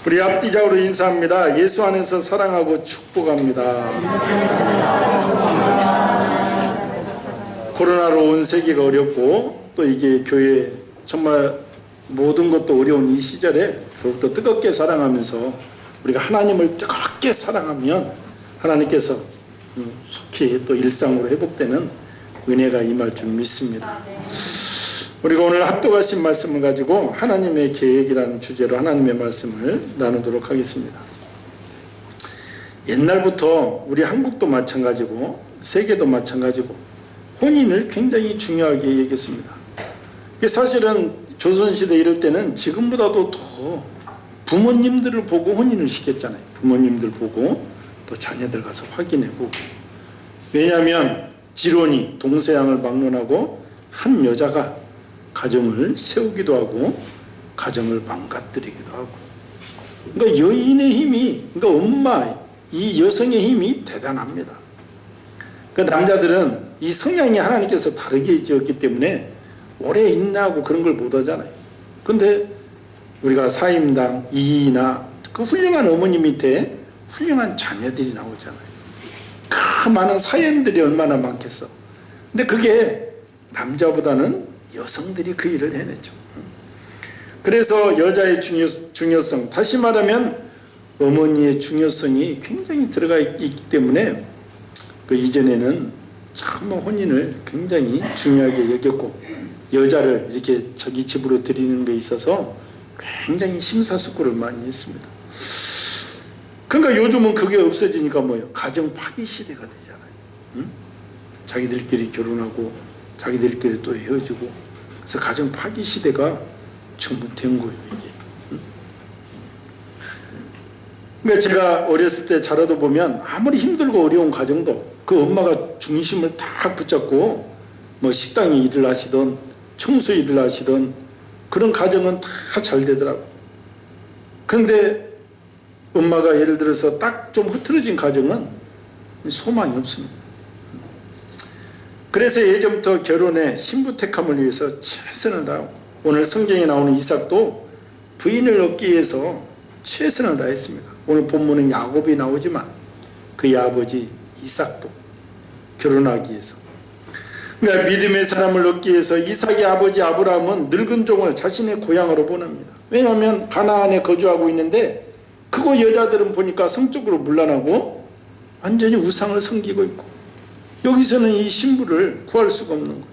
우리 앞뒤적으로 인사합니다. 예수 안에서 사랑하고 축복합니다. 코로나로 온 세계가 어렵고 또 이게 교회 정말 모든 것도 어려운 이 시절에 더욱더 뜨겁게 사랑하면서 우리가 하나님을 뜨겁게 사랑하면 하나님께서 속히 또 일상으로 회복되는 은혜가 임할 줄 믿습니다. 우리가 오늘 합독하신 말씀을 가지고 하나님의 계획이라는 주제로 하나님의 말씀을 나누도록 하겠습니다. 옛날부터 우리 한국도 마찬가지고 세계도 마찬가지고 혼인을 굉장히 중요하게 여겼습니다. 사실은 조선시대 이럴 때는 지금보다도 더 부모님들을 보고 혼인을 시켰잖아요. 부모님들 보고 또 자녀들 가서 확인해보고. 왜냐하면 지론이 동서양을 막론하고 한 여자가 가정을 세우기도 하고 가정을 망가뜨리기도 하고, 그러니까 여인의 힘이, 그러니까 엄마, 이 여성의 힘이 대단합니다. 그러니까 남자들은 이 성향이 하나님께서 다르게 지었기 때문에 오래 인내하고 그런 걸 못 하잖아요. 근데 우리가 사임당 이이나 그 훌륭한 어머니 밑에 훌륭한 자녀들이 나오잖아요. 그 많은 사연들이 얼마나 많겠어. 근데 그게 남자보다는 여성들이 그 일을 해내죠. 그래서 여자의 중요성, 다시 말하면 어머니의 중요성이 굉장히 들어가 있기 때문에 그 이전에는 참 혼인을 굉장히 중요하게 여겼고, 여자를 이렇게 자기 집으로 들이는 데 있어서 굉장히 심사숙고를 많이 했습니다. 그러니까 요즘은 그게 없어지니까 뭐예요? 가정 파기 시대가 되잖아요. 응? 자기들끼리 결혼하고 자기들끼리 또 헤어지고, 그래서 가정 파기 시대가 전부 된 거예요, 이게. 응? 그러니까 제가 어렸을 때 자라도 보면 아무리 힘들고 어려운 가정도 그 엄마가 중심을 딱 붙잡고 뭐 식당에 일을 하시던 청소 일을 하시던 그런 가정은 다 잘 되더라고. 그런데 엄마가 예를 들어서 딱 좀 흐트러진 가정은 소망이 없습니다. 그래서 예전부터 결혼에 신부 택함을 위해서 최선을 다하고, 오늘 성경에 나오는 이삭도 부인을 얻기 위해서 최선을 다했습니다. 오늘 본문은 야곱이 나오지만 그의 아버지 이삭도 결혼하기 위해서, 그러니까 믿음의 사람을 얻기 위해서 이삭의 아버지 아브라함은 늙은 종을 자신의 고향으로 보냅니다. 왜냐하면 가나안에 거주하고 있는데 그곳 여자들은 보니까 성적으로 문란하고 완전히 우상을 섬기고 있고, 여기서는 이 신부를 구할 수가 없는 거예요.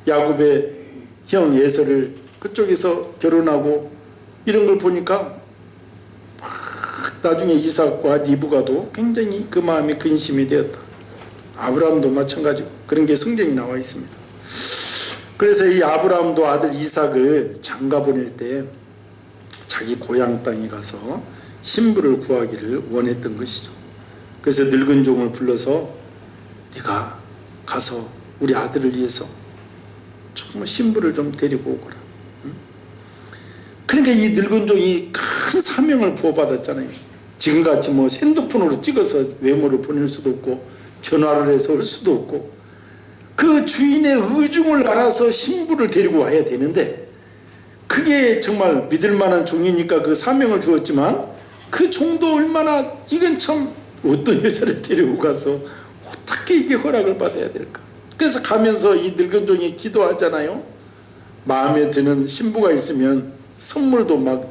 야곱의 형 에서를 그쪽에서 결혼하고 이런 걸 보니까 나중에 이삭과 리브가도 굉장히 그 마음에 근심이 되었다. 아브라함도 마찬가지고 그런 게 성경이 나와 있습니다. 그래서 이 아브라함도 아들 이삭을 장가 보낼 때 자기 고향 땅에 가서 신부를 구하기를 원했던 것이죠. 그래서 늙은 종을 불러서 네가 가서 우리 아들을 위해서 정말 신부를 좀 데리고 오거라. 그러니까 이 늙은 종이 큰 사명을 부어받았잖아요. 지금같이 뭐 핸드폰으로 찍어서 외모를 보낼 수도 없고 전화를 해서 올 수도 없고, 그 주인의 의중을 알아서 신부를 데리고 와야 되는데, 그게 정말 믿을 만한 종이니까 그 사명을 주었지만 그 종도 얼마나, 이건 참 어떤 여자를 데리고 가서 어떻게 이게 허락을 받아야 될까. 그래서 가면서 이 늙은 종이 기도하잖아요. 마음에 드는 신부가 있으면 선물도 막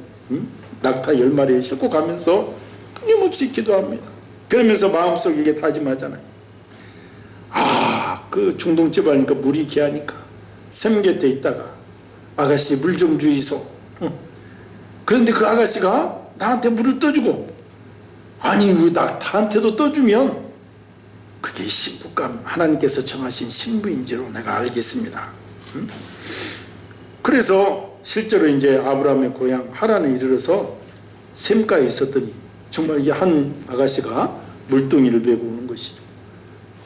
낙타 10마리 싣고 가면서 끊임없이 기도합니다. 그러면서 마음속에 이게 다짐하잖아요. 그 중동집 아니까 물이 귀하니까 샘 곁에 있다가 아가씨 물 좀 주이소. 그런데 그 아가씨가 나한테 물을 떠주고, 아니 왜 낙타한테도 떠주면 그게 신부감, 하나님께서 정하신 신부인 줄로 내가 알겠습니다. 그래서 실제로 이제 아브라함의 고향 하란에 이르러서 샘가에 있었더니 정말 이 한 아가씨가 물동이를 메고 오는 것이죠.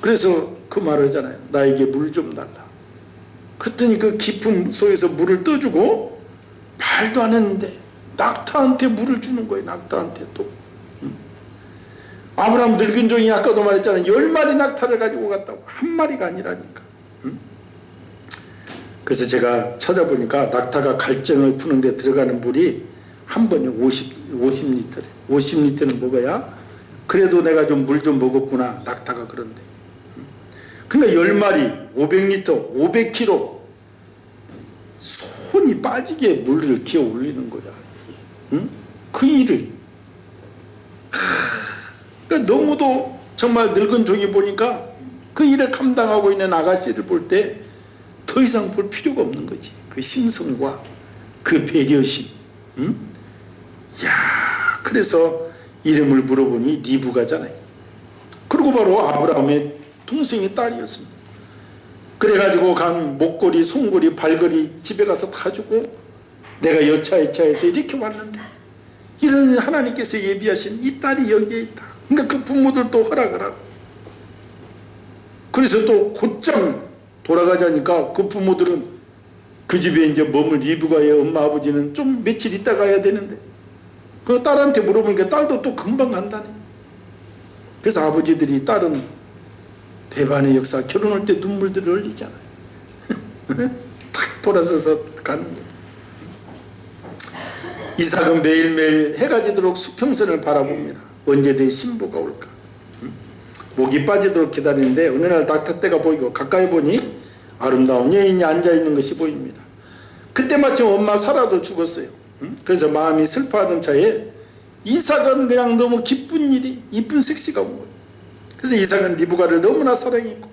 그래서 그 말을 하잖아요. 나에게 물 좀 달라. 그랬더니 그 깊은 속에서 물을 떠주고 말도 안 했는데 낙타한테 물을 주는 거예요. 낙타한테 또. 아브라함 늙은 종이 아까도 말했잖아요. 10마리 낙타를 가지고 갔다고. 한 마리가 아니라니까. 그래서 제가 찾아보니까 낙타가 갈증을 푸는 데 들어가는 물이 한 번에 50리터래. 50리터는 먹어야 그래도 내가 좀 물 좀 먹었구나. 낙타가 그런데. 그러니까 10마리 500리터 500kg 손이 빠지게 물을 기어 올리는 거야. 응? 그 일을 그러니까 너무도 정말 늙은 종이 보니까 그 일을 감당하고 있는 아가씨를 볼 때 더 이상 볼 필요가 없는 거지. 그 심성과 그 배려심. 응? 야, 그래서 이름을 물어보니 리브가잖아요. 그리고 바로 아브라함의 동생의 딸이었습니다. 그래가지고 간 목걸이, 손걸이, 발걸이 집에 가서 다 주고 내가 여차여차해서 이렇게 왔는데 이런 하나님께서 예비하신 이 딸이 여기에 있다. 그러니까 그 부모들도 허락을 하고 그래서 또 곧장 돌아가자니까 그 부모들은 그 집에 이제 머물 리브가의 엄마 아버지는 좀 며칠 있다 가야 되는데 그 딸한테 물어보니까 딸도 또 금방 간다네. 그래서 아버지들이 딸은 배반의 역사 결혼할 때 눈물들을 흘리잖아요. 탁 돌아서서 가는 거예요. 이삭은 매일매일 해가 지도록 수평선을 바라봅니다. 언제 내 신부가 올까? 목이 빠지도록 기다리는데 어느 날 낙타떼가 보이고 가까이 보니 아름다운 여인이 앉아있는 것이 보입니다. 그때 마침 엄마 사라도 죽었어요. 그래서 마음이 슬퍼하던 차에 이삭은 그냥 너무 기쁜 일이 이쁜 섹시가 온 거예요. 그래서 이삭은 리브가를 너무나 사랑했고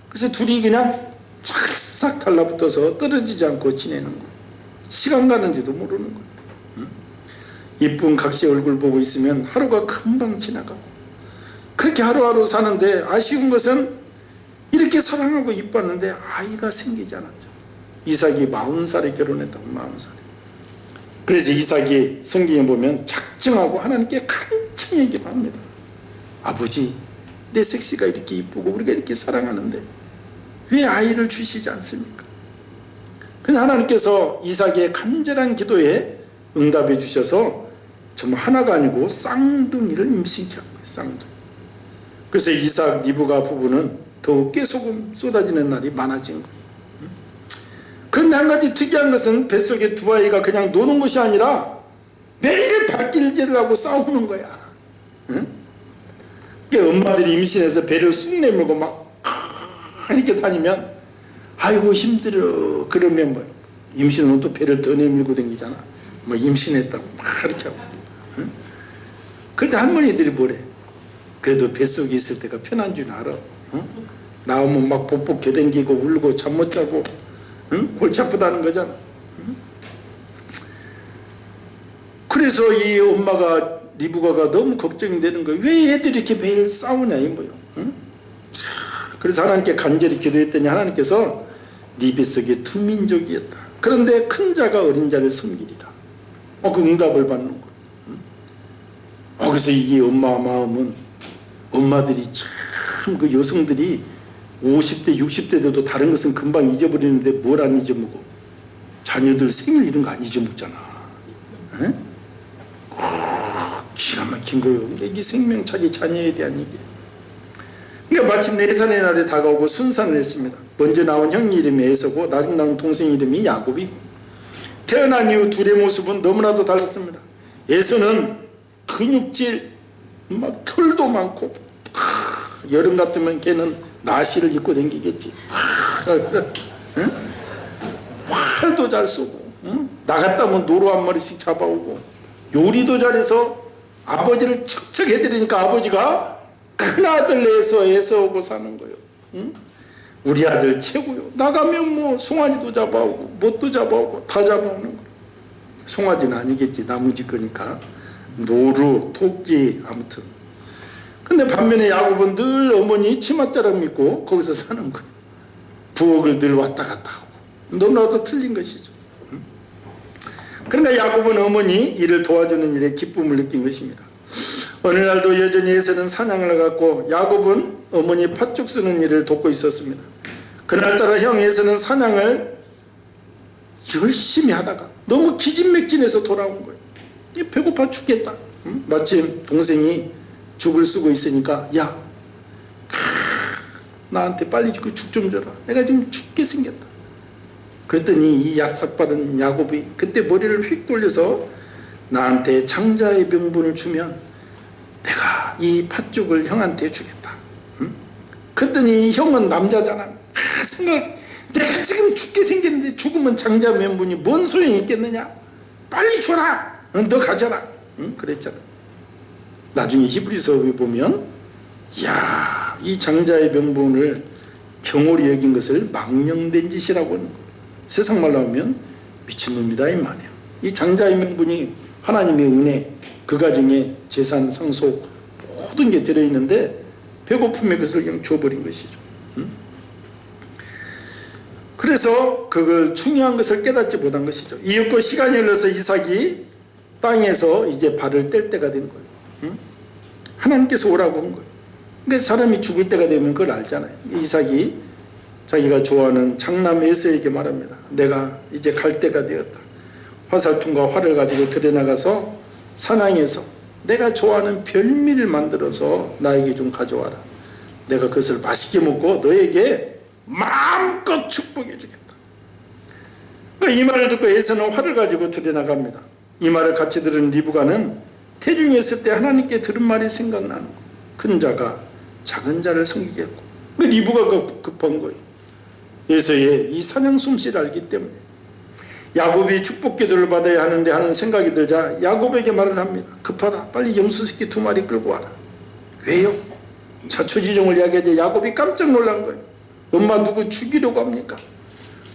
그래서 둘이 그냥 착싹 달라붙어서 떨어지지 않고 지내는 거예요. 시간 가는지도 모르는 거예요. 이쁜 각시 얼굴 보고 있으면 하루가 금방 지나가고 그렇게 하루하루 사는데 아쉬운 것은 이렇게 사랑하고 이뻤는데 아이가 생기지 않았죠. 이삭이 40살에 결혼했다고. 40살에. 그래서 이삭이 성경에 보면 작정하고 하나님께 간청히 얘기합니다. 아버지, 내 섹시가 이렇게 이쁘고 우리가 이렇게 사랑하는데 왜 아이를 주시지 않습니까? 그런데 하나님께서 이삭의 간절한 기도에 응답해 주셔서 정말 하나가 아니고 쌍둥이를 임신케 한 거예요. 쌍둥이. 그래서 이삭 리브가 부부는 더욱 깨소금 쏟아지는 날이 많아진 거예요. 그런데 한 가지 특이한 것은 뱃속에 두 아이가 그냥 노는 것이 아니라 매일 발길질을 하고 싸우는 거야. 응? 그러니까 엄마들이 임신해서 배를 쑥 내밀고 막 이렇게 다니면 아이고 힘들어. 그러면 뭐 임신은 또 배를 더 내밀고 다니잖아. 뭐 임신했다고 막 이렇게 하고. 응? 그런데 할머니들이 뭐래? 그래도 뱃속에 있을 때가 편한 줄 알아. 응? 나오면 막 복복 겨댕기고 울고 잠 못 자고 응? 골치 아프다는 거잖아. 응? 그래서 이 엄마가 리브가가 너무 걱정이 되는 거예요. 왜 애들이 이렇게 매일 싸우냐 이 뭐요. 응? 그래서 하나님께 간절히 기도했더니 하나님께서 네 뱃속에 두 민족이었다. 그런데 큰 자가 어린 자를 섬기리라. 그 응답을 받는 거예요. 응? 그래서 이게 엄마 마음은 엄마들이 참 그 여성들이 50대 60대 돼도 다른 것은 금방 잊어버리는데 뭘 안 잊어먹어. 자녀들 생일 이런 거 안 잊어먹잖아. 에? 기가 막힌 거예요. 이게 생명차기 자녀에 대한 얘기예요. 그러니까 마침 내산의 날이 다가오고 순산을 했습니다. 먼저 나온 형 이름이 에서고 나중 나온 동생 이름이 야곱이고 태어난 이후 둘의 모습은 너무나도 달랐습니다. 에서는 근육질 막 털도 많고 여름 같으면 걔는 나시를 입고 다니겠지. 응? 활도 잘 쏘고 응? 나갔다면 노루 한 마리씩 잡아오고 요리도 잘해서 아버지를 척척 해드리니까 아버지가 큰아들 에서오고 사는 거예요. 응? 우리 아들 최고요. 나가면 뭐 송아지도 잡아오고 뭣도 잡아오고 다 잡아오는 거예요. 송아지는 아니겠지. 나무집 거니까. 노루, 토끼 아무튼. 근데 반면에 야곱은 늘 어머니 치맛자락 믿고 거기서 사는 거예요. 부엌을 늘 왔다 갔다 하고. 너무나도 틀린 것이죠. 그러니까 야곱은 어머니 일을 도와주는 일에 기쁨을 느낀 것입니다. 어느 날도 여전히 에서는 사냥을 갔고 야곱은 어머니 팥죽 쓰는 일을 돕고 있었습니다. 그날따라 형 에서는 사냥을 열심히 하다가 너무 기진맥진해서 돌아온 거예요. 배고파 죽겠다. 마침 동생이 죽을 쓰고 있으니까 야 나한테 빨리 죽 좀 줘라. 내가 지금 죽게 생겼다. 그랬더니 이 야삭바른 야곱이 그때 머리를 휙 돌려서 나한테 장자의 명분을 주면 내가 이 팥죽을 형한테 주겠다. 응? 그랬더니 형은 남자잖아. 생각, 내가 지금 죽게 생겼는데 죽으면 장자 명분이 뭔 소용이 있겠느냐. 빨리 줘라. 너 가져라. 응? 그랬잖아. 나중에 히브리서에 보면 이야, 이 장자의 명분을 경홀히 여긴 것을 망령된 짓이라고 하는 거예요. 세상 말로 하면 미친놈이다 이 말이에요. 이 장자의 명분이 하나님의 은혜, 그 가정에 재산, 상속 모든 게 들어있는데 배고픔에 그것을 그냥 줘버린 것이죠. 그래서 그걸 중요한 것을 깨닫지 못한 것이죠. 이윽고 시간이 흘러서 이삭이 땅에서 이제 발을 뗄 때가 된 거예요. 하나님께서 오라고 한 거예요. 그래서 사람이 죽을 때가 되면 그걸 알잖아요. 이삭이 자기가 좋아하는 장남 에서에게 말합니다. 내가 이제 갈 때가 되었다. 화살통과 활을 가지고 들여나가서 사냥해서 내가 좋아하는 별미를 만들어서 나에게 좀 가져와라. 내가 그것을 맛있게 먹고 너에게 마음껏 축복해 주겠다. 이 말을 듣고 에서는 활을 가지고 들여나갑니다. 이 말을 같이 들은 리브가는 태중에 있을 때 하나님께 들은 말이 생각나는 거예요. 큰 자가 작은 자를 섬기겠고. 리브가가 급한 거예요. 에서의 이 사냥 솜씨를 알기 때문에. 야곱이 축복 기도를 받아야 하는데 하는 생각이 들자 야곱에게 말을 합니다. 급하다. 빨리 염소 새끼 2마리 끌고 와라. 왜요? 자초지종을 이야기하자 야곱이 깜짝 놀란 거예요. 엄마 누구 죽이려고 합니까?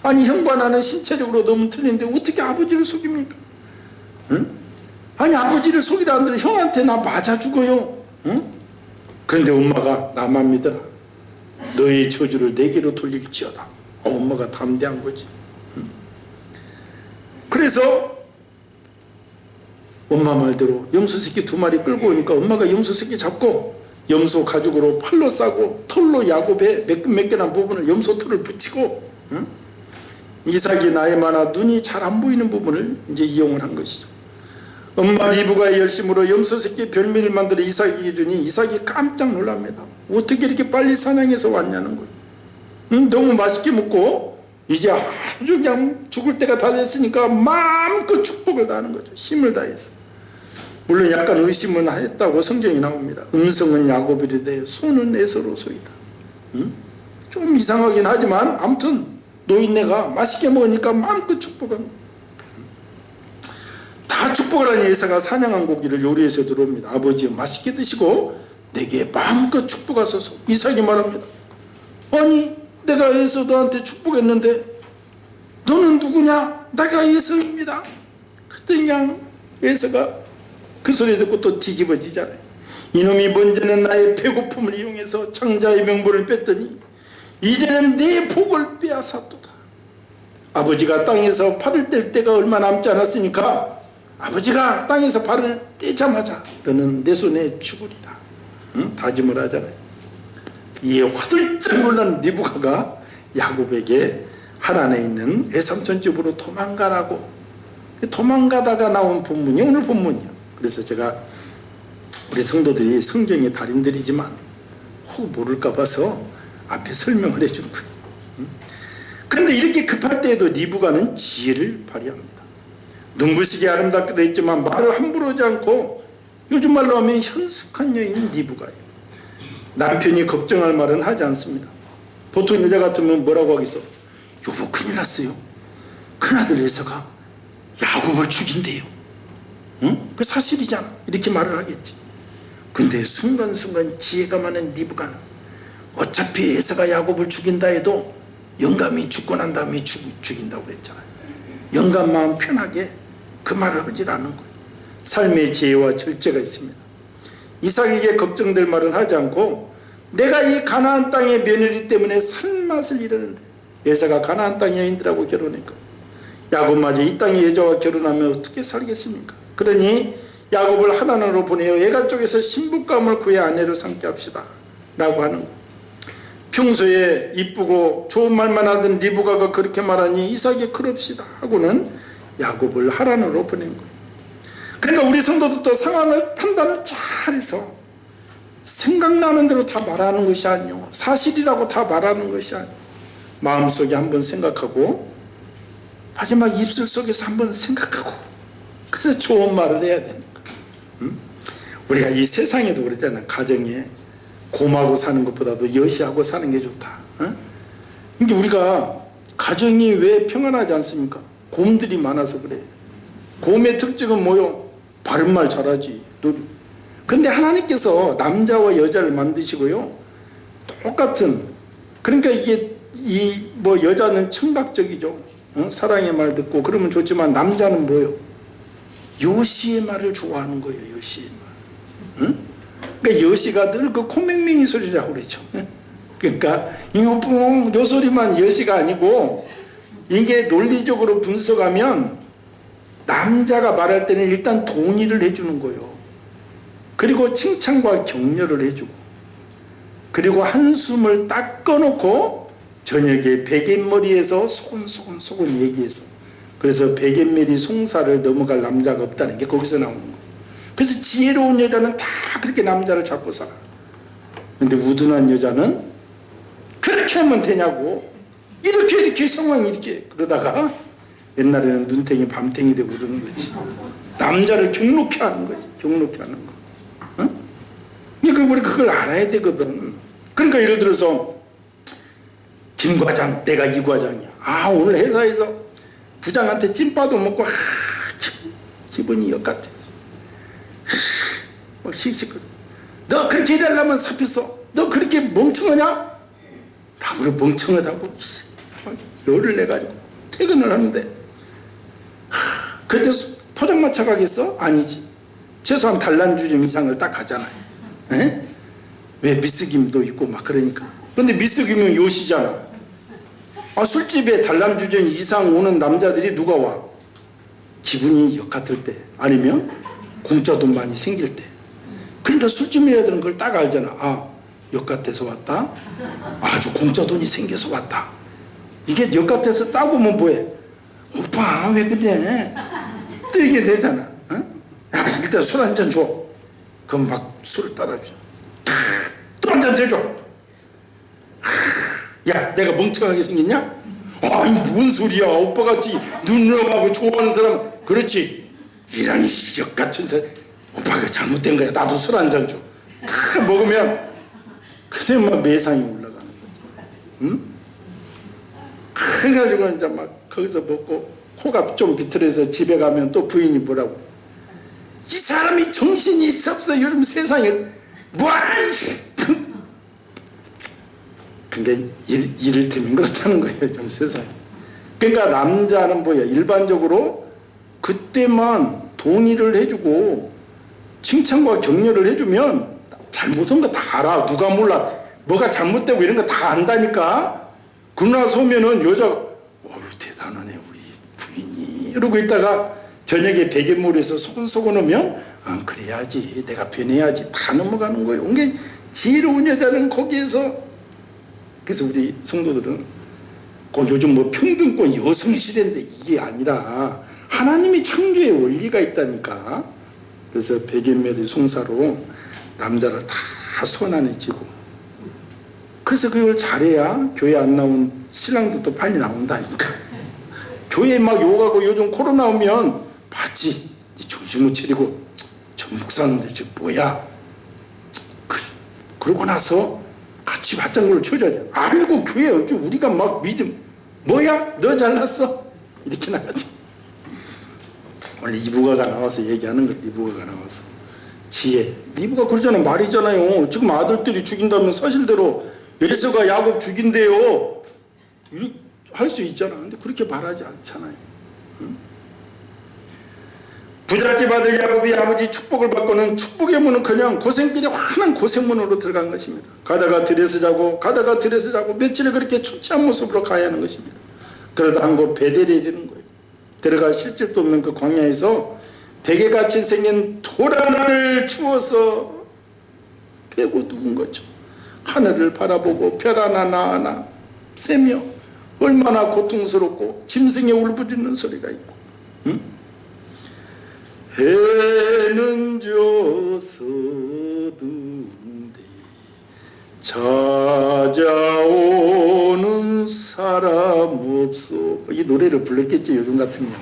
아니 형과 나는 신체적으로 너무 틀린데 어떻게 아버지를 속입니까? 응? 아니 아버지를 속이라 한들 형한테 나 맞아 죽어요. 응? 그런데 엄마가 나만 믿어라. 너의 저주를 내게로 돌릴지어다. 엄마가 담대한 거지. 그래서 엄마 말대로 염소 새끼 2마리 끌고 오니까 엄마가 염소 새끼 잡고 염소 가죽으로 팔로 싸고 털로 야곱의 몇 개나 부분을 염소 털을 붙이고, 응? 이삭이 나이 많아 눈이 잘 안 보이는 부분을 이제 이용을 한 것이죠. 엄마 리브가의 열심으로 염소 새끼 별미를 만들어 이삭에게 주니 이삭이 깜짝 놀랍니다. 어떻게 이렇게 빨리 사냥해서 왔냐는 거예요. 너무 맛있게 먹고 이제 아주 그냥 죽을 때가 다 됐으니까 마음껏 축복을 다하는 거죠. 힘을 다해서. 물론 약간 의심은 했다고 성경이 나옵니다. 음성은 야곱이르되 손은 에서로 소이다. 좀 이상하긴 하지만 아무튼 노인네가 맛있게 먹으니까 마음껏 축복한 다 축복을 하니 에서가 사냥한 고기를 요리해서 들어옵니다. 아버지 맛있게 드시고 내게 마음껏 축복하소서. 이삭이 말합니다. 아니 내가 에서 너한테 축복했는데 너는 누구냐? 내가 에서입니다. 그때 그냥 에서가 그 소리 듣고 또 뒤집어지잖아요. 이놈이 먼저는 나의 배고픔을 이용해서 장자의 명분을 뺐더니 이제는 내 복을 빼앗았도다. 아버지가 땅에서 발을 뗄 때가 얼마 남지 않았으니까 아버지가 땅에서 발을 떼자마자 너는 내 손에 죽으리라. 다짐을 하잖아요. 이에 화들짝 놀란 리브가가 야곱에게 하란에 있는 외삼촌 집으로 도망가라고, 도망가다가 나온 본문이 오늘 본문이요. 그래서 제가 우리 성도들이 성경의 달인들이지만 혹 모를까 봐서 앞에 설명을 해준 거예요. 그런데 이렇게 급할 때에도 리브가는 지혜를 발휘합니다. 눈부시게 아름답기도 했지만 말을 함부로 하지 않고 요즘 말로 하면 현숙한 여인인 리브가예요. 남편이 걱정할 말은 하지 않습니다. 보통 여자 같으면 뭐라고 하겠어? 여보 큰일 났어요. 큰아들 에서가 야곱을 죽인대요. 응? 그 사실이잖아. 이렇게 말을 하겠지. 근데 순간순간 지혜가 많은 리브가는 어차피 에서가 야곱을 죽인다 해도 영감이 죽고 난 다음에 죽인다고 그랬잖아요. 영감 마음 편하게 그 말을 하질 않은 거예요. 삶의 지혜와 절제가 있습니다. 이삭에게 걱정될 말은 하지 않고 내가 이 가나안 땅의 며느리 때문에 살맛을 잃었는데 에서가 가나안 땅 여인들하고 결혼했고 야곱마저 이 땅의 여자와 결혼하면 어떻게 살겠습니까? 그러니 야곱을 하나님으로 보내어 애가 쪽에서 신부감을 구해 아내로 삼게 합시다 라고 하는 거예요. 평소에 이쁘고 좋은 말만 하던 리브가가 그렇게 말하니 이삭이 그럽시다 하고는 야곱을 하란으로 보낸 거예요. 그러니까 우리 성도들도 상황을 판단을 잘해서 생각나는 대로 다 말하는 것이 아니요, 사실이라고 다 말하는 것이 아니요, 마음속에 한번 생각하고 마지막 입술 속에서 한번 생각하고 그래서 좋은 말을 해야 되는 거예요. 우리가 이 세상에도 그랬잖아요. 가정에 곰하고 사는 것보다도 여시하고 사는 게 좋다. 그러니까 우리가 가정이 왜 평안하지 않습니까? 곰들이 많아서 그래. 곰의 특징은 뭐요? 바른 말 잘하지. 근데 하나님께서 남자와 여자를 만드시고요, 똑같은, 그러니까 이게 뭐 여자는 청각적이죠. 사랑의 말 듣고 그러면 좋지만 남자는 뭐요? 여시의 말을 좋아하는 거예요. 여시의 말. 그러니까 여시가 늘 그 코맹맹이 소리라고 그러죠. 그러니까 요 소리만 여시가 아니고, 이게 논리적으로 분석하면 남자가 말할 때는 일단 동의를 해주는 거예요. 그리고 칭찬과 격려를 해주고, 그리고 한숨을 딱 꺼놓고 저녁에 베갯머리에서 소곤소곤 얘기해서, 그래서 베갯머리 송사를 넘어갈 남자가 없다는 게 거기서 나오는 거예요. 그래서 지혜로운 여자는 다 그렇게 남자를 잡고 살아. 근데 우둔한 여자는 그렇게 하면 되냐고, 이렇게 상황이 이렇게, 그러다가 옛날에는 눈탱이 밤탱이 되고 그러는 거지. 남자를 경록해 하는 거지. 경록해 하는 거. 그러니까 우리 그걸 알아야 되거든. 그러니까 예를 들어서 김 과장, 내가 이 과장이야. 오늘 회사에서 부장한테 찐빠도 먹고 기분이 역같아. 막 씩씩거려. 너 그렇게 일하려면 잡혔어. 너 그렇게 멍청하냐? 나보고 멍청하다고 열을 내가지고 퇴근을 하는데, 그때 포장마차 가겠어? 아니지. 최소한 단란주 좀 이상을 딱 가잖아요. 에? 왜 미스김도 있고 막 그러니까. 근데 미스김은 요시잖아. 술집에 단란주전 이상 오는 남자들이 누가 와? 기분이 역같을 때, 아니면 공짜 돈 많이 생길 때. 그러니까 술집 여자들은 그걸 딱 알잖아. 역같아서 왔다. 아주 공짜 돈이 생겨서 왔다. 이게 역같아서 딱 오면 뭐해? 오빠 왜 그래? 또 이게 되잖아. 일단 술 한 잔 줘. 그럼 막 술을 따라줘. 또 한 잔 더 줘. 야, 내가 멍청하게 생겼냐? 뭔 소리야. 오빠같이 눈nom하고 좋아하는 사람. 그렇지. 이런 역같은 사람. 오빠가 잘못된 거야. 나도 술 한 잔 줘. 다 먹으면 그새 막 매상이 올라가는 거지. 그래가지고 이제 막 거기서 먹고 코가 좀 비틀어서 집에 가면 또 부인이 뭐라고? 이 사람이 정신이 있어 없어? 요즘 세상에 그러니까 이를테면 그렇다는 거예요. 좀 세상에. 그러니까 남자는 뭐야? 일반적으로 그때만 동의를 해주고 칭찬과 격려를 해주면 잘못한 거 다 알아. 누가 몰라. 뭐가 잘못되고 이런 거 다 안다니까. 그러나 서면은 여자가 대단하네 우리 부인이 이러고 있다가 저녁에 베갯물에서 소곤소곤 오면 그래야지, 내가 변해야지, 다 넘어가는 거예요. 이게 지혜로운 여자는 거기에서. 그래서 우리 성도들은 요즘 뭐 평등권 여성시대인데 이게 아니라 하나님이 창조의 원리가 있다니까. 그래서 베갯물의 송사로 남자를 다 손안에 쥐고, 그래서 그걸 잘해야 교회 안 나온 신랑도 또 빨리 나온다니까. 교회 막 욕하고 요즘 코로나 오면 봤지? 정신 못 차리고 저 목사님들 저 뭐야? 그러고 나서 같이 맞장구를 쳐줘야 돼. 아이고 교회 어쩌 우리가 막 믿음 뭐야? 너 잘났어? 이렇게 나가지. 원래 이부가가 나와서 얘기하는 거. 이부가가 나와서 지혜. 이부가 그러잖아. 말이잖아요. 지금 아들들이 죽인다면 사실대로 예수가 야곱 죽인대요. 할 수 있잖아. 근데 그렇게 말하지 않잖아요. 부잣집 아들 야곱이 아버지 축복을 받고는 축복의 문은 그냥 고생길이 환한 고생문으로 들어간 것입니다. 가다가 들에서 자고 가다가 들에서 자고 며칠을 그렇게 초췌한 모습으로 가야 하는 것입니다. 그러다 한 곳 베델에 이르는 거예요. 들어갈 실질도 없는 그 광야에서 베개같이 생긴 돌 하나를 주워서 베고 누운 거죠. 하늘을 바라보고 별 하나 세며 얼마나 고통스럽고 짐승의 울부짖는 소리가 있고, 해는 져서든지 찾아오는 사람 없어. 이 노래를 불렀겠지 요즘 같으면.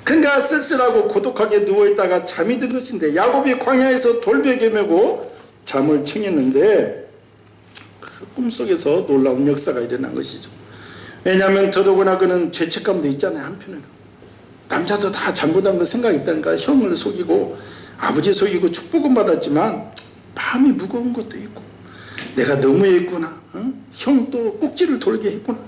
그러니까 쓸쓸하고 고독하게 누워있다가 잠이 든 것인데, 야곱이 광야에서 돌베개 메고 잠을 청했는데 그 꿈속에서 놀라운 역사가 일어난 것이죠. 왜냐하면 더더구나 그는 죄책감도 있잖아요. 한편으로 남자도 다 잘못한 걸 생각했다니까. 형을 속이고 아버지 속이고 축복은 받았지만 마음이 무거운 것도 있고, 내가 너무했구나, 형 또 꼭지를 돌게 했구나,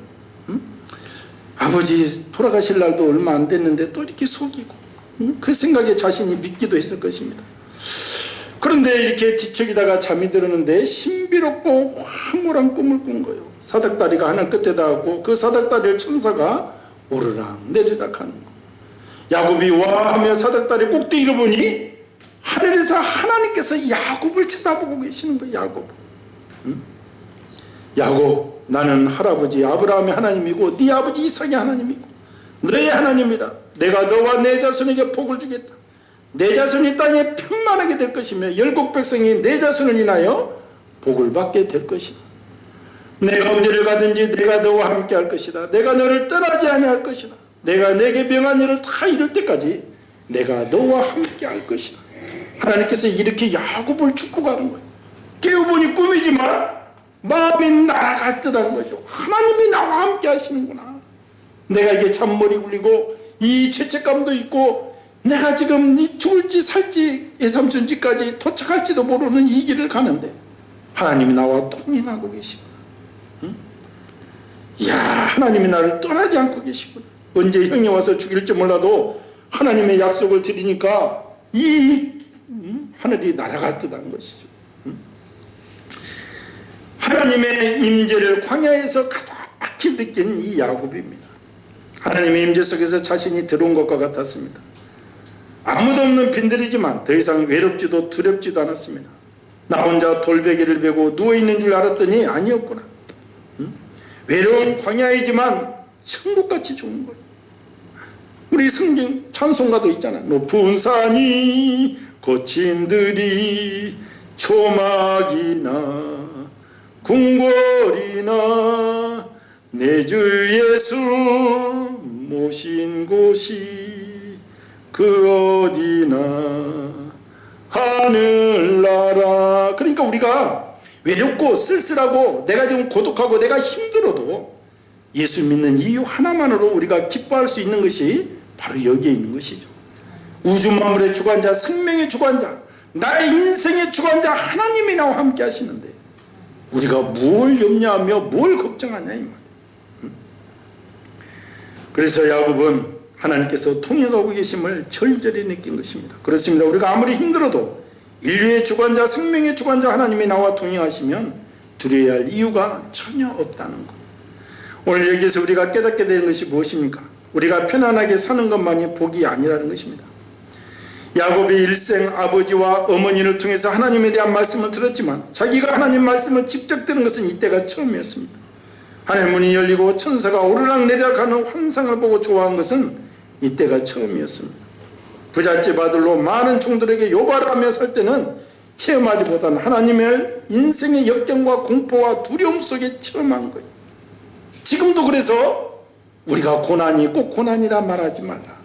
아버지 돌아가실 날도 얼마 안 됐는데 또 이렇게 속이고, 그 생각에 자신이 믿기도 했을 것입니다. 그런데 이렇게 뒤척이다가 잠이 들었는데 신비롭고 황홀한 꿈을 꾼 거예요. 사닥다리가 하늘 끝에다 하고 그 사닥다리를 천사가 오르락 내리락 하는 거. 야곱이 와 하며 사닥다리 꼭대기를 보니 하늘에서 하나님께서 야곱을 쳐다보고 계시는 거예요. 야곱, 야곱, 나는 할아버지 아브라함의 하나님이고 네 아버지 이삭의 하나님이고 너의 하나님이다. 내가 너와 내 자손에게 복을 주겠다. 내 자손이 땅에 편만하게 될 것이며 열국 백성이 내 자손을 인하여 복을 받게 될 것이다. 내가 어디를 가든지 내가 너와 함께 할 것이다. 내가 너를 떠나지 아니할 것이다. 내가 내게 명한 일을 다 이룰 때까지 내가 너와 함께 할 것이다. 하나님께서 이렇게 야곱을 축복하는 거예요. 깨어보니 꿈이지만 마음이 날아갈 듯한 거죠. 하나님이 나와 함께 하시는구나. 내가 이게 잔머리 굴리고 이 죄책감도 있고 내가 지금 죽을지 살지 예삼촌지까지 도착할지도 모르는 이 길을 가는데 하나님이 나와 통행하고 계시구나. 이야, 하나님이 나를 떠나지 않고 계시구나. 언제 형이 와서 죽일지 몰라도 하나님의 약속을 드리니까 이 하늘이 날아갈 듯한 것이죠. 하나님의 임재를 광야에서 가득히 느낀 이 야곱입니다. 하나님의 임재 속에서 자신이 들어온 것과 같았습니다. 아무도 없는 빈들이지만 더 이상 외롭지도 두렵지도 않았습니다. 나 혼자 돌베개를 베고 누워있는 줄 알았더니 아니었구나. 외로운 광야이지만 천국같이 좋은 거예요. 우리 성경 찬송가도 있잖아. 높은 산이 거친들이 초막이나 궁궐이나 내 주 예수 모신 곳이 그 어디나 하늘나라. 그러니까 우리가 외롭고 쓸쓸하고 내가 지금 고독하고 내가 힘들어도 예수 믿는 이유 하나만으로 우리가 기뻐할 수 있는 것이 바로 여기에 있는 것이죠. 우주 만물의 주관자, 생명의 주관자, 나의 인생의 주관자 하나님이 나와 함께 하시는데 우리가 뭘 염려하며 뭘 걱정하냐 이 말. 그래서 야곱은 하나님께서 통행하고 계심을 절절히 느낀 것입니다. 그렇습니다. 우리가 아무리 힘들어도 인류의 주관자, 생명의 주관자 하나님이 나와 동행하시면 두려워야 할 이유가 전혀 없다는 것. 오늘 여기서 우리가 깨닫게 되는 것이 무엇입니까? 우리가 편안하게 사는 것만이 복이 아니라는 것입니다. 야곱이 일생 아버지와 어머니를 통해서 하나님에 대한 말씀을 들었지만 자기가 하나님 말씀을 직접 들은 것은 이때가 처음이었습니다. 하늘 문이 열리고 천사가 오르락 내려가는 환상을 보고 좋아한 것은 이때가 처음이었습니다. 부잣집 아들로 많은 종들에게 요발을 하며 살 때는 체험하기보다는 하나님의 인생의 역경과 공포와 두려움 속에 체험한 거예요. 지금도 그래서 우리가 고난이 꼭 고난이라 말하지 말라.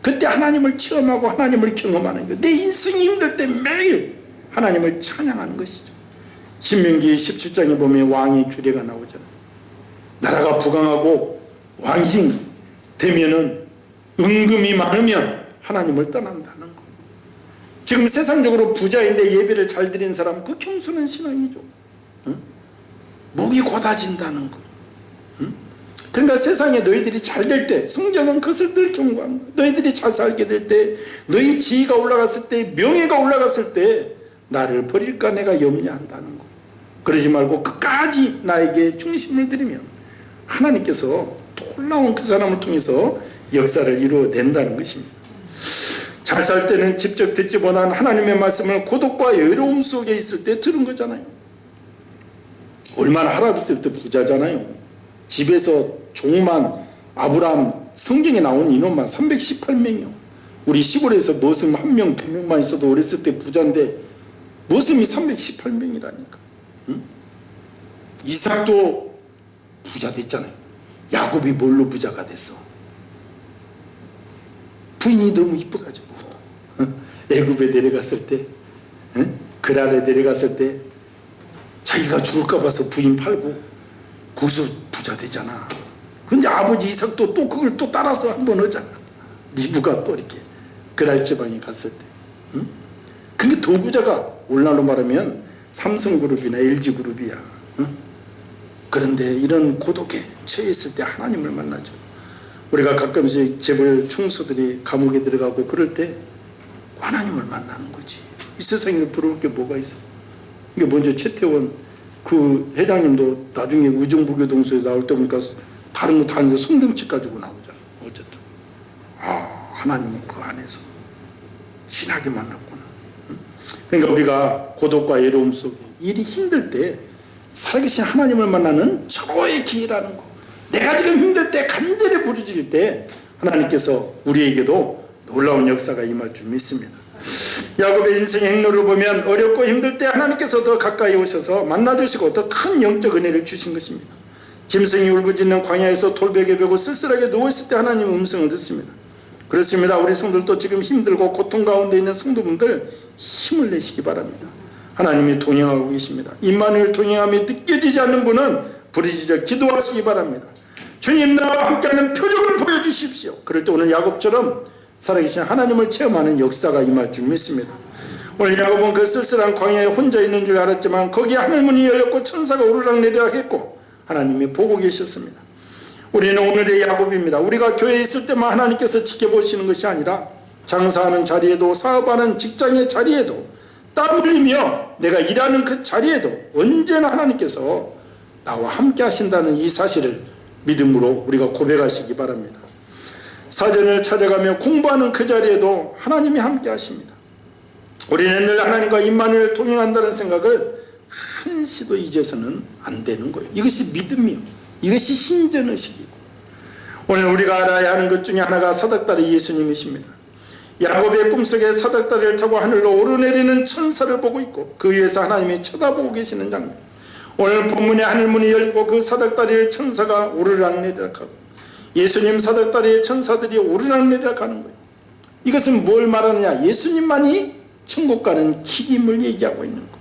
그때 하나님을 체험하고 하나님을 경험하는 거예요. 내 인생이 힘들 때 매일 하나님을 찬양하는 것이죠. 신명기 17장에 보면 왕의 규례가 나오잖아요. 나라가 부강하고 왕이 되면은 은금이 많으면 하나님을 떠난다는 거. 지금 세상적으로 부자인데 예배를 잘 드린 사람 그 겸손한 신앙이죠. 목이 고다진다는 거. 그러니까 세상에 너희들이 잘 될 때 성경은 그것을 늘 경고한 거야. 너희들이 잘 살게 될 때, 너희 지위가 올라갔을 때, 명예가 올라갔을 때 나를 버릴까 내가 염려한다는 거. 그러지 말고 끝까지 나에게 중심을 들이면 하나님께서 놀라운 그 사람을 통해서 역사를 이루어낸다는 것입니다. 잘 살 때는 직접 듣지 못한 하나님의 말씀을 고독과 외로움 속에 있을 때 들은 거잖아요. 얼마나 할아버지 때부터 부자잖아요. 집에서 종만 아브라함 성경에 나온 인원만 318명이요. 우리 시골에서 머슴 1명, 2명만 있어도 어렸을 때 부자인데 머슴이 318명이라니까. 응? 이삭도 부자 됐잖아요. 야곱이 뭘로 부자가 됐어? 부인이 너무 이뻐가지고 애굽에 내려갔을 때, 그랄에 내려갔을 때 자기가 죽을까 봐서 부인 팔고 거기서 부자 되잖아. 근데 아버지 이삭도 또 그걸 또 따라서 한번 하잖아. 리브가 또 이렇게 그랄 지방에 갔을 때. 근데 더 부자가 오늘날로 말하면 삼성그룹이나 LG그룹이야. 그런데 이런 고독에 처해있을 때 하나님을 만나죠. 우리가 가끔씩 재벌 총수들이 감옥에 들어가고 그럴 때 하나님을 만나는 거지. 이 세상에 부러울 게 뭐가 있어. 이게 먼저 최태원 그 회장님도 나중에 우정부교동소에 나올 때 보니까 다른 거 다 아닌데 송등치 가지고 나오잖아. 어쨌든 하나님은 그 안에서 신하게 만났구나. 그러니까 우리가 고독과 외로움 속에 일이 힘들 때 살아계신 하나님을 만나는 최고의 기회라는 거. 내가 지금 힘들 때 간절히 부르짖을 때 하나님께서 우리에게도 놀라운 역사가 임할 줄 믿습니다. 야곱의 인생의 행로를 보면 어렵고 힘들 때 하나님께서 더 가까이 오셔서 만나주시고 더 큰 영적 은혜를 주신 것입니다. 짐승이 울부짖는 광야에서 돌베개 베고 쓸쓸하게 누워있을 때 하나님의 음성을 듣습니다. 그렇습니다. 우리 성도들도 지금 힘들고 고통 가운데 있는 성도분들 힘을 내시기 바랍니다. 하나님이 동행하고 계십니다. 임마누엘 동행함이 느껴지지 않는 분은 부르짖어 기도하시기 바랍니다. 주님 나와 함께하는 표적을 보여주십시오. 그럴 때 오늘 야곱처럼 살아계신 하나님을 체험하는 역사가 임할 줄 믿습니다. 오늘 야곱은 그 쓸쓸한 광야에 혼자 있는 줄 알았지만 거기에 하늘문이 열렸고 천사가 오르락내리락 했고 하나님이 보고 계셨습니다. 우리는 오늘의 야곱입니다. 우리가 교회에 있을 때만 하나님께서 지켜보시는 것이 아니라 장사하는 자리에도 사업하는 직장의 자리에도 땀 흘리며 내가 일하는 그 자리에도 언제나 하나님께서 나와 함께 하신다는 이 사실을 믿음으로 우리가 고백하시기 바랍니다. 사전을 찾아가며 공부하는 그 자리에도 하나님이 함께 하십니다. 우리는 늘 하나님과 임마누엘 동행한다는 생각을 한시도 잊어서는 안 되는 거예요. 이것이 믿음이요. 이것이 신전의식이고 오늘 우리가 알아야 하는 것 중에 하나가 사닥다리 예수님이십니다. 야곱의 꿈속에 사닥다리를 타고 하늘로 오르내리는 천사를 보고 있고 그 위에서 하나님이 쳐다보고 계시는 장면. 오늘 본문에 하늘문이 열리고 그 사닥다리의 천사가 오르락내리락하고 예수님 사닥다리의 천사들이 오르락내리락하는 거예요. 이것은 뭘 말하느냐? 예수님만이 천국 가는 길임을 얘기하고 있는 거예요.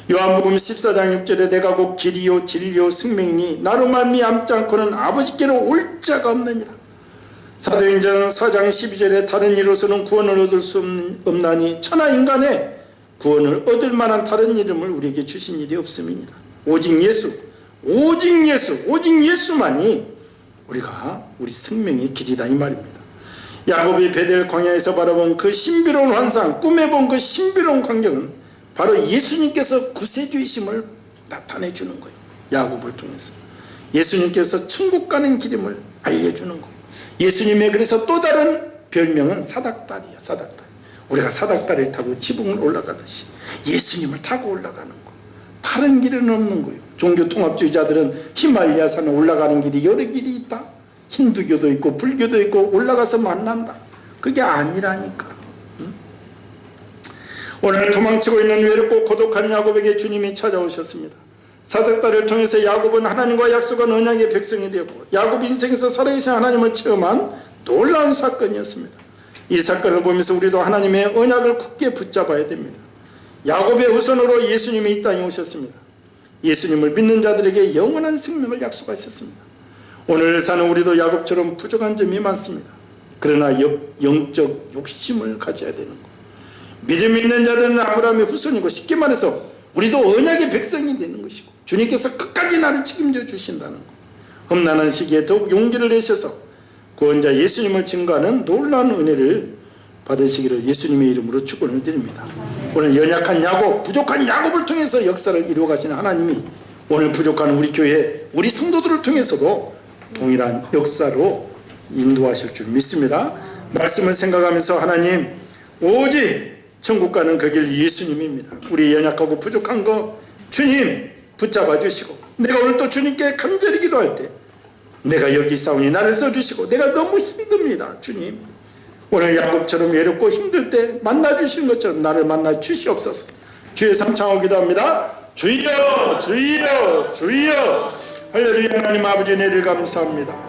요한복음 14장 6절에 내가 곧 길이요 진리요 생명이니 나로 말미암지 않고는 아버지께로 올 자가 없느니라. 사도행전 4장 12절에 다른 이로서는 구원을 얻을 수 없나니 천하 인간의 구원을 얻을 만한 다른 이름을 우리에게 주신 일이 없음이니라. 오직 예수, 오직 예수, 오직 예수만이 우리 생명의 길이다 이 말입니다. 야곱이 베델 광야에서 바라본 그 신비로운 환상, 꿈에 본 그 신비로운 광경은 바로 예수님께서 구세주이심을 나타내 주는 거예요. 야곱을 통해서 예수님께서 천국 가는 길임을 알려주는 거예요. 예수님의 그래서 또 다른 별명은 사닥다리야. 사닥다리. 우리가 사닥다리를 타고 지붕을 올라가듯이 예수님을 타고 올라가는 거. 다른 길은 없는 거예요. 종교통합주의자들은 히말라야산에 올라가는 길이 여러 길이 있다. 힌두교도 있고 불교도 있고 올라가서 만난다. 그게 아니라니까. 오늘 도망치고 있는 외롭고 고독한 야곱에게 주님이 찾아오셨습니다. 사닥다리를 통해서 야곱은 하나님과 약속한 언약의 백성이 되었고 야곱 인생에서 살아계신 하나님을 체험한 놀라운 사건이었습니다. 이 사건을 보면서 우리도 하나님의 언약을 굳게 붙잡아야 됩니다. 야곱의 후손으로 예수님이 이 땅에 오셨습니다. 예수님을 믿는 자들에게 영원한 생명을 약속하셨습니다. 오늘 사는 우리도 야곱처럼 부족한 점이 많습니다. 그러나 영적 욕심을 가져야 되는 것. 믿음 있는 자들은 아브라함의 후손이고 쉽게 말해서 우리도 언약의 백성이 되는 것이고 주님께서 끝까지 나를 책임져 주신다는 것. 험난한 시기에 더욱 용기를 내셔서 구원자 예수님을 증거하는 놀라운 은혜를 받으시기를 예수님의 이름으로 축원을 드립니다. 오늘 연약한 야곱, 부족한 야곱을 통해서 역사를 이루어 가시는 하나님이 오늘 부족한 우리 교회, 우리 성도들을 통해서도 동일한 역사로 인도하실 줄 믿습니다. 말씀을 생각하면서 하나님 오직 천국 가는 그 길 예수님입니다. 우리 연약하고 부족한 거 주님 붙잡아 주시고 내가 오늘 또 주님께 간절히 기도할 때 내가 여기 있사오니 나를 써주시고 내가 너무 힘듭니다. 주님 오늘 야곱처럼 외롭고 힘들 때 만나주시는 것처럼 나를 만나 주시옵소서. 주의 삼창하고 기도합니다. 주여 주여 주여. 할렐루야. 하나님 아버지 은혜를 감사합니다.